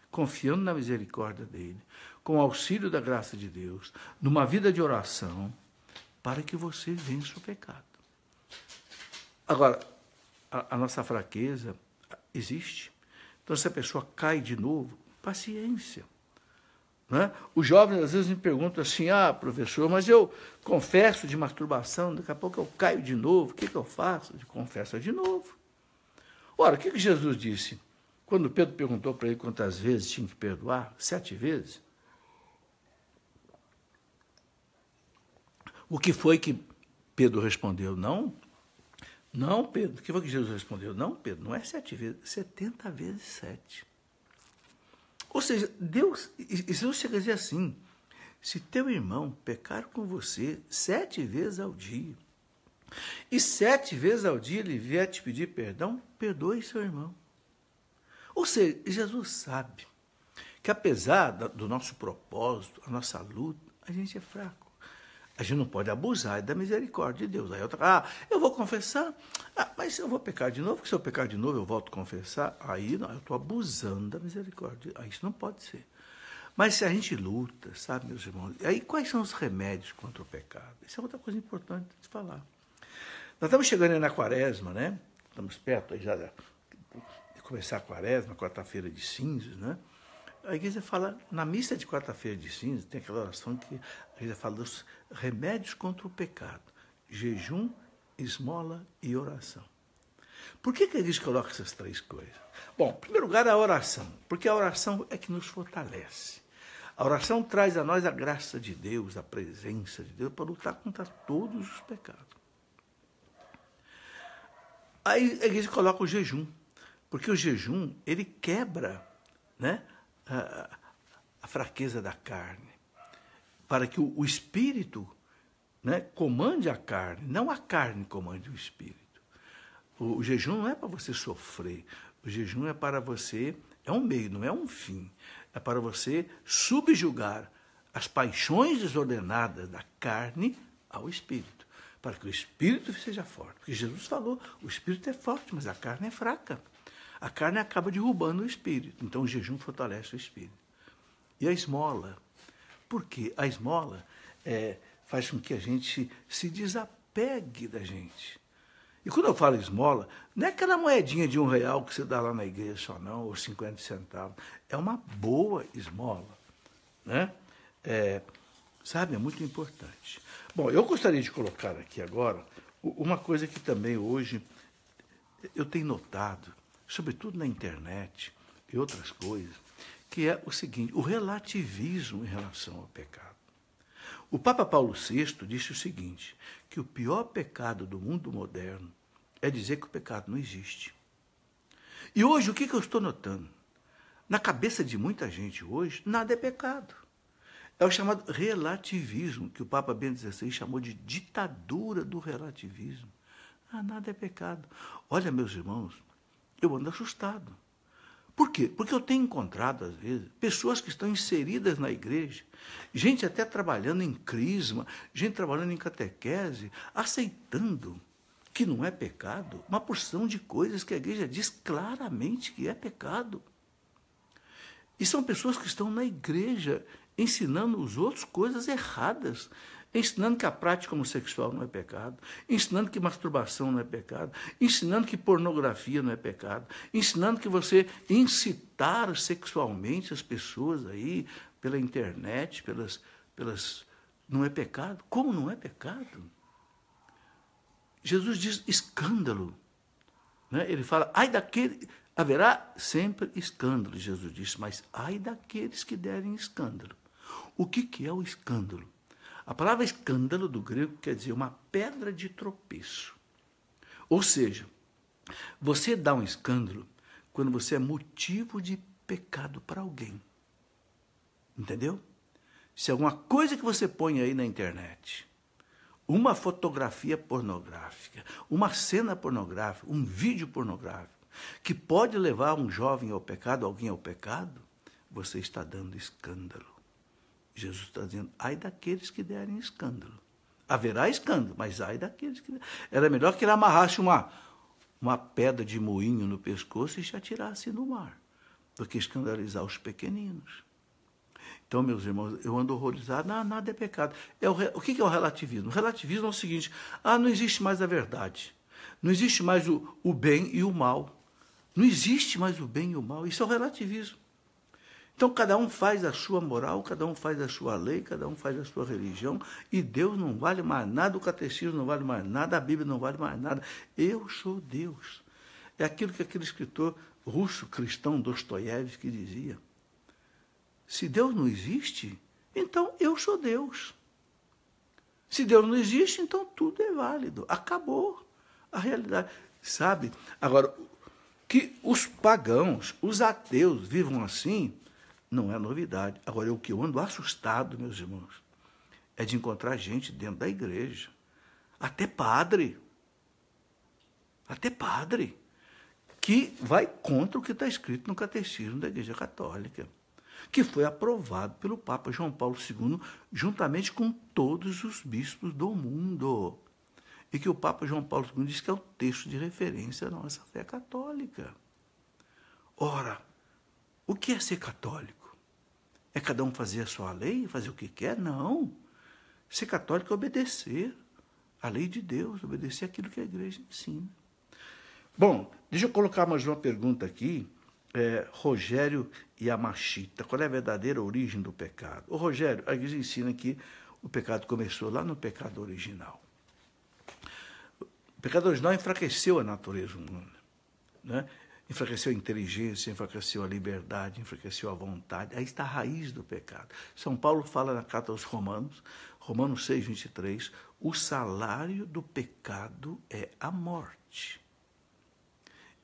confiando na misericórdia dele, com o auxílio da graça de Deus, numa vida de oração, para que você vença o pecado. Agora, a nossa fraqueza existe. Então, se a pessoa cai de novo, paciência. Né? Os jovens, às vezes, me perguntam assim, professor, mas eu confesso de masturbação, daqui a pouco eu caio de novo, o que eu faço? Confessa de novo. Ora, o que Jesus disse? Quando Pedro perguntou para ele quantas vezes tinha que perdoar, 7 vezes. O que foi que Pedro respondeu? Não, Pedro. O que foi que Jesus respondeu? Não, Pedro, não é 7 vezes, 70 vezes 7. Ou seja, Jesus chega a dizer assim, se teu irmão pecar com você 7 vezes ao dia, e 7 vezes ao dia ele vier te pedir perdão, perdoe seu irmão. Ou seja, Jesus sabe que apesar do nosso propósito, a nossa luta, a gente é fraco. A gente não pode abusar da misericórdia de Deus. Aí eu vou confessar, mas eu vou pecar de novo, porque se eu pecar de novo eu volto a confessar, aí não, eu estou abusando da misericórdia. Aí isso não pode ser. Mas se a gente luta, sabe, meus irmãos, aí quais são os remédios contra o pecado? Isso é outra coisa importante de falar. Nós estamos chegando aí na quaresma, né? Estamos perto aí já de começar a quaresma, quarta-feira de cinzas, né? A igreja fala, na missa de quarta-feira de cinzas, tem aquela oração que a igreja fala dos remédios contra o pecado. Jejum, esmola e oração. Por que a igreja coloca essas 3 coisas? Bom, em primeiro lugar, a oração, porque a oração é que nos fortalece. A oração traz a nós a graça de Deus, a presença de Deus, para lutar contra todos os pecados. Aí a igreja coloca o jejum, porque o jejum, ele quebra, né, a fraqueza da carne, para que o espírito, né, comande a carne, não a carne comande o espírito. O jejum não é para você sofrer. O jejum é para você, é um meio, não é um fim. É para você subjugar as paixões desordenadas da carne ao espírito, para que o espírito seja forte. Porque Jesus falou, o espírito é forte, mas a carne é fraca. A carne acaba derrubando o espírito. Então o jejum fortalece o espírito. E a esmola? Por quê? A esmola faz com que a gente se desapegue da gente. E quando eu falo esmola, não é aquela moedinha de R$1 que você dá lá na igreja só não, ou 50 centavos. É uma boa esmola, né? Sabe, é muito importante. Bom, eu gostaria de colocar aqui agora uma coisa que também hoje eu tenho notado, sobretudo na internet e outras coisas, que é o seguinte, o relativismo em relação ao pecado. O Papa Paulo VI disse o seguinte, que o pior pecado do mundo moderno é dizer que o pecado não existe. E hoje, o que eu estou notando? Na cabeça de muita gente hoje, nada é pecado. É o chamado relativismo, que o Papa Bento XVI chamou de ditadura do relativismo. Nada é pecado. Olha, meus irmãos, eu ando assustado. Por quê? Porque eu tenho encontrado, às vezes, pessoas que estão inseridas na igreja, gente até trabalhando em crisma, gente trabalhando em catequese, aceitando que não é pecado uma porção de coisas que a igreja diz claramente que é pecado. E são pessoas que estão na igreja ensinando os outros coisas erradas, ensinando que a prática homossexual não é pecado, ensinando que masturbação não é pecado, ensinando que pornografia não é pecado, ensinando que você incitar sexualmente as pessoas aí pela internet, não é pecado. Como não é pecado? Jesus diz escândalo, né? Ele fala, ai daquele, haverá sempre escândalo, Jesus disse, mas ai daqueles que derem escândalo. O que é o escândalo? A palavra escândalo do grego quer dizer uma pedra de tropeço. Ou seja, você dá um escândalo quando você é motivo de pecado para alguém. Entendeu? Se alguma coisa que você põe aí na internet, uma fotografia pornográfica, uma cena pornográfica, um vídeo pornográfico, que pode levar um jovem ao pecado, alguém ao pecado, você está dando escândalo. Jesus está dizendo, ai daqueles que derem escândalo. Haverá escândalo, mas ai daqueles que derem. Era melhor que ele amarrasse uma pedra de moinho no pescoço e se atirasse no mar, do que escandalizar os pequeninos. Então, meus irmãos, eu ando horrorizado, nada é pecado. O que é o relativismo? O relativismo é o seguinte, não existe mais a verdade, não existe mais o bem e o mal, não existe mais o bem e o mal, isso é o relativismo. Então, cada um faz a sua moral, cada um faz a sua lei, cada um faz a sua religião, e Deus não vale mais nada, o catecismo não vale mais nada, a Bíblia não vale mais nada. Eu sou Deus. É aquilo que aquele escritor russo cristão Dostoiévski dizia. Se Deus não existe, então eu sou Deus. Se Deus não existe, então tudo é válido. Acabou a realidade. Sabe? Agora, que os pagãos, os ateus vivam assim, não é novidade. Agora, o que eu ando assustado, meus irmãos, é de encontrar gente dentro da igreja, até padre, que vai contra o que está escrito no Catecismo da Igreja Católica, que foi aprovado pelo Papa João Paulo II, juntamente com todos os bispos do mundo. E que o Papa João Paulo II diz que é o texto de referência da nossa fé católica. Ora, o que é ser católico? É cada um fazer a sua lei, fazer o que quer? Não. Ser católico é obedecer a lei de Deus, obedecer aquilo que a igreja ensina. Bom, deixa eu colocar mais uma pergunta aqui. Rogério Yamashita, qual é a verdadeira origem do pecado? Ô Rogério, a igreja ensina que o pecado começou lá no pecado original. O pecado original enfraqueceu a natureza humana, né? Enfraqueceu a inteligência, enfraqueceu a liberdade, enfraqueceu a vontade. Aí está a raiz do pecado. São Paulo fala na carta aos Romanos, Romanos 6, 23, o salário do pecado é a morte.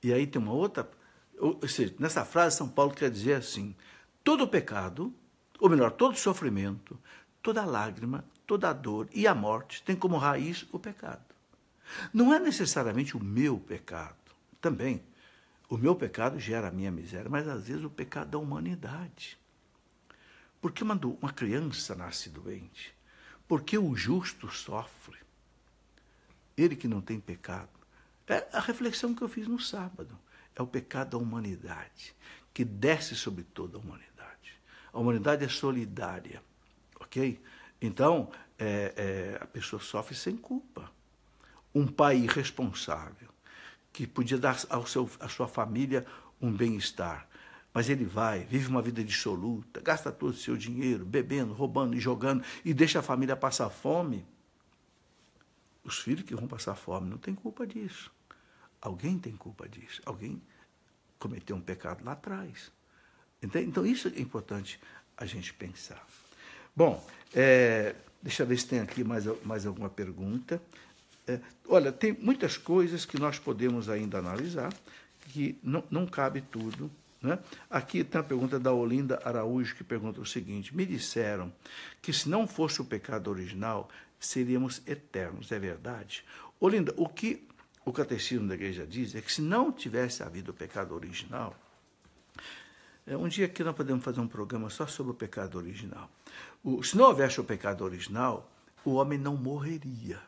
E aí tem uma outra, ou seja, nessa frase São Paulo quer dizer assim, todo pecado, ou melhor, todo sofrimento, toda lágrima, toda dor e a morte tem como raiz o pecado. Não é necessariamente o meu pecado, também. O meu pecado gera a minha miséria, mas às vezes o pecado da humanidade. Porque uma criança nasce doente? Porque o justo sofre? Ele que não tem pecado. É a reflexão que eu fiz no sábado. É o pecado da humanidade, que desce sobre toda a humanidade. A humanidade é solidária, ok? Então, a pessoa sofre sem culpa. Um pai irresponsável, que podia dar à sua família um bem-estar, mas ele vive uma vida dissoluta, gasta todo o seu dinheiro, bebendo, roubando e jogando, e deixa a família passar fome. Os filhos que vão passar fome não têm culpa disso. Alguém tem culpa disso. Alguém cometeu um pecado lá atrás. Então, isso é importante a gente pensar. Bom, deixa eu ver se tem aqui mais alguma pergunta. Olha, tem muitas coisas que nós podemos ainda analisar, que não cabe tudo, né? Aqui tem a pergunta da Olinda Araújo, que pergunta o seguinte: me disseram que se não fosse o pecado original, seríamos eternos. É verdade? Olinda, o que o Catecismo da Igreja diz é que se não tivesse havido o pecado original, um dia aqui nós podemos fazer um programa só sobre o pecado original. Se não houvesse o pecado original, o homem não morreria.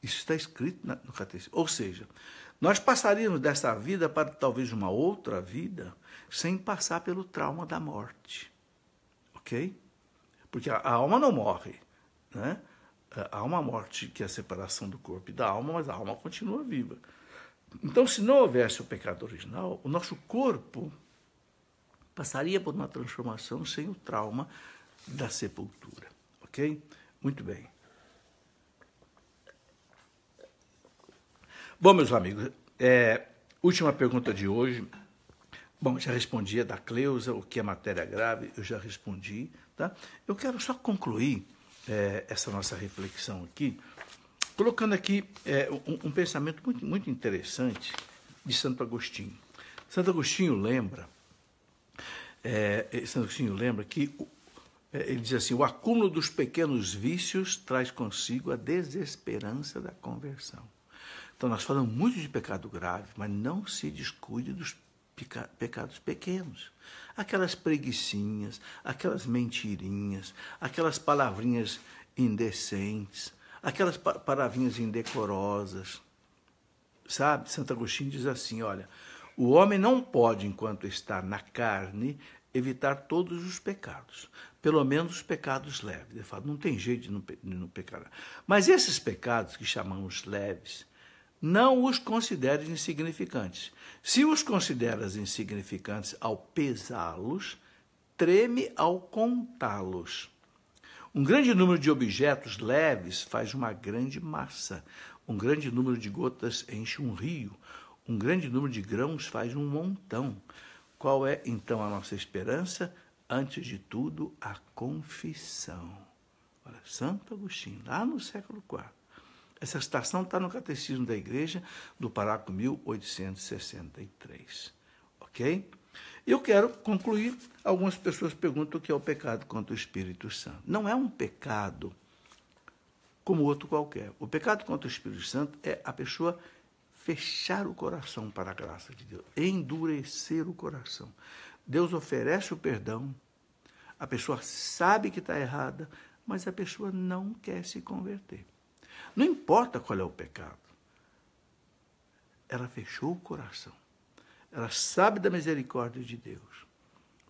Isso está escrito no Catecismo. Ou seja, nós passaríamos dessa vida para talvez uma outra vida sem passar pelo trauma da morte. Ok? Porque a alma não morre, né? Há uma morte que é a separação do corpo e da alma, mas a alma continua viva. Então, se não houvesse o pecado original, o nosso corpo passaria por uma transformação sem o trauma da sepultura. Ok? Muito bem. Bom, meus amigos, última pergunta de hoje. Bom, já respondi a da Cleusa, o que é matéria grave, eu já respondi. Tá? Eu quero só concluir essa nossa reflexão aqui, colocando aqui um pensamento muito, muito interessante de Santo Agostinho. Santo Agostinho lembra que ele diz assim: o acúmulo dos pequenos vícios traz consigo a desesperança da conversão. Então, nós falamos muito de pecado grave, mas não se descuide dos pecados pequenos. Aquelas preguicinhas, aquelas mentirinhas, aquelas palavrinhas indecentes, aquelas palavrinhas indecorosas. Sabe? Santo Agostinho diz assim, olha, o homem não pode, enquanto está na carne, evitar todos os pecados, pelo menos os pecados leves. Ele fala, não tem jeito de não pecar. Mas esses pecados que chamamos leves, não os consideres insignificantes. Se os consideras insignificantes ao pesá-los, treme ao contá-los. Um grande número de objetos leves faz uma grande massa. Um grande número de gotas enche um rio. Um grande número de grãos faz um montão. Qual é, então, a nossa esperança? Antes de tudo, a confissão. Olha, Santo Agostinho, lá no século IV. Essa citação está no Catecismo da Igreja, do parágrafo 1863. Ok? Eu quero concluir. Algumas pessoas perguntam o que é o pecado contra o Espírito Santo. Não é um pecado como outro qualquer. O pecado contra o Espírito Santo é a pessoa fechar o coração para a graça de Deus, endurecer o coração. Deus oferece o perdão, a pessoa sabe que está errada, mas a pessoa não quer se converter. Não importa qual é o pecado. Ela fechou o coração. Ela sabe da misericórdia de Deus,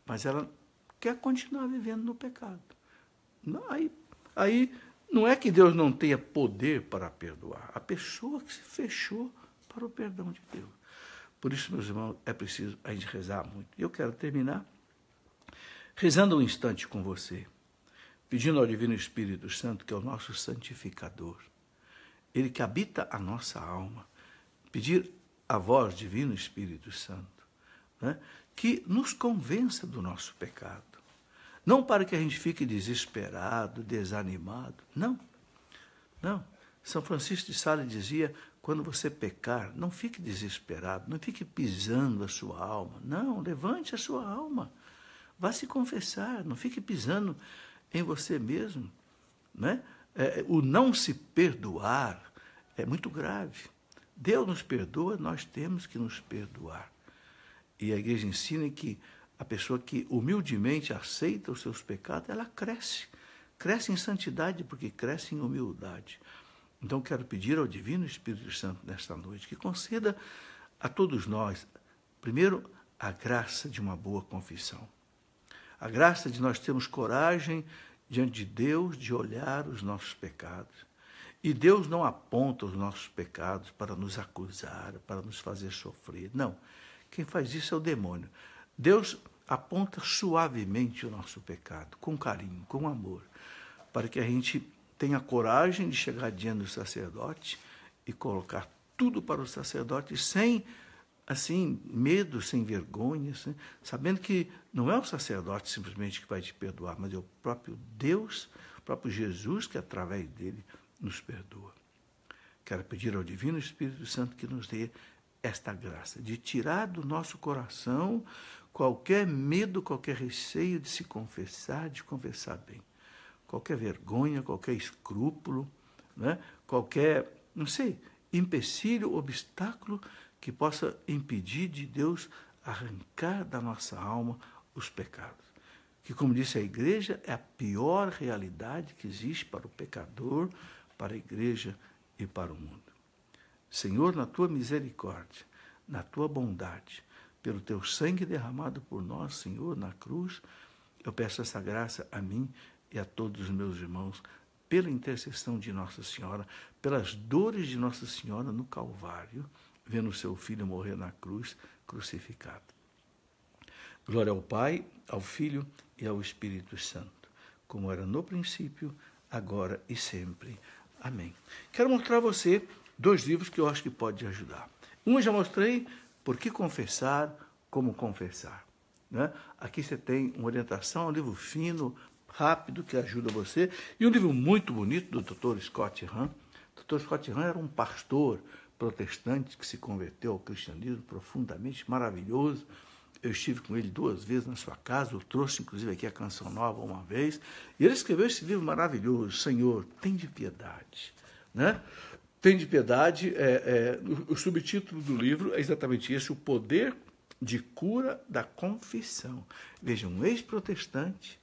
mas ela quer continuar vivendo no pecado. Não, aí não é que Deus não tenha poder para perdoar. A pessoa que se fechou para o perdão de Deus. Por isso, meus irmãos, é preciso a gente rezar muito. E eu quero terminar rezando um instante com você, pedindo ao Divino Espírito Santo, que é o nosso santificador, ele que habita a nossa alma, pedir a vós, Divino Espírito Santo, né, que nos convença do nosso pecado. Não para que a gente fique desesperado, desanimado. Não. São Francisco de Sales dizia, quando você pecar, não fique desesperado, não fique pisando a sua alma. Não, levante a sua alma. Vá se confessar, não fique pisando em você mesmo, né? O não se perdoar É muito grave. Deus nos perdoa, nós temos que nos perdoar. E a igreja ensina que a pessoa que humildemente aceita os seus pecados, ela cresce. Cresce em santidade porque cresce em humildade. Então, quero pedir ao Divino Espírito Santo nesta noite que conceda a todos nós, primeiro, a graça de uma boa confissão. A graça de nós termos coragem diante de Deus de olhar os nossos pecados. E Deus não aponta os nossos pecados para nos acusar, para nos fazer sofrer. Não. Quem faz isso é o demônio. Deus aponta suavemente o nosso pecado, com carinho, com amor, para que a gente tenha coragem de chegar diante do sacerdote e colocar tudo para o sacerdote sem, assim, medo, sem vergonha, sabendo que não é o sacerdote simplesmente que vai te perdoar, mas é o próprio Deus, o próprio Jesus, que através dele nos perdoa. Quero pedir ao Divino Espírito Santo que nos dê esta graça de tirar do nosso coração qualquer medo, qualquer receio de se confessar, de confessar bem. Qualquer vergonha, qualquer escrúpulo, né? Qualquer, não sei, empecilho, obstáculo que possa impedir de Deus arrancar da nossa alma os pecados. Que, como disse a igreja, é a pior realidade que existe para o pecador, para a igreja e para o mundo. Senhor, na tua misericórdia, na tua bondade, pelo teu sangue derramado por nós, Senhor, na cruz, eu peço essa graça a mim e a todos os meus irmãos, pela intercessão de Nossa Senhora, pelas dores de Nossa Senhora no Calvário, vendo o seu Filho morrer na cruz, crucificado. Glória ao Pai, ao Filho e ao Espírito Santo, como era no princípio, agora e sempre. Amém. Quero mostrar a você 2 livros que eu acho que pode te ajudar. Um eu já mostrei, Por que Confessar, Como Confessar. Né? Aqui você tem uma orientação, um livro fino, rápido, que ajuda você, e um livro muito bonito do Dr. Scott Hahn. O Dr. Scott Hahn era um pastor protestante que se converteu ao cristianismo profundamente, maravilhoso. Eu estive com ele 2 vezes na sua casa, eu trouxe inclusive aqui a Canção Nova uma vez, e ele escreveu esse livro maravilhoso, Senhor, tem de piedade. Né? Tem de piedade, o subtítulo do livro é exatamente esse, o poder de cura da confissão. Veja, um ex-protestante,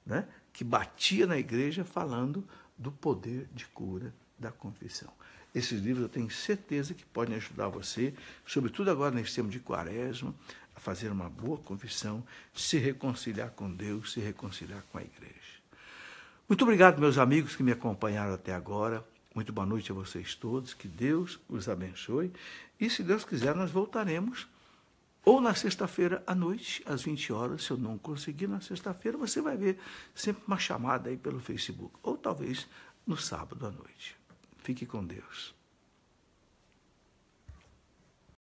né, que batia na igreja falando do poder de cura da confissão. Esses livros eu tenho certeza que podem ajudar você, sobretudo agora nesse tempo de quaresma, a fazer uma boa confissão, se reconciliar com Deus, se reconciliar com a igreja. Muito obrigado, meus amigos que me acompanharam até agora. Muito boa noite a vocês todos, que Deus os abençoe. E, se Deus quiser, nós voltaremos ou na sexta-feira à noite, às 20 horas. Se eu não conseguir na sexta-feira, você vai ver sempre uma chamada aí pelo Facebook, ou talvez no sábado à noite. Fique com Deus.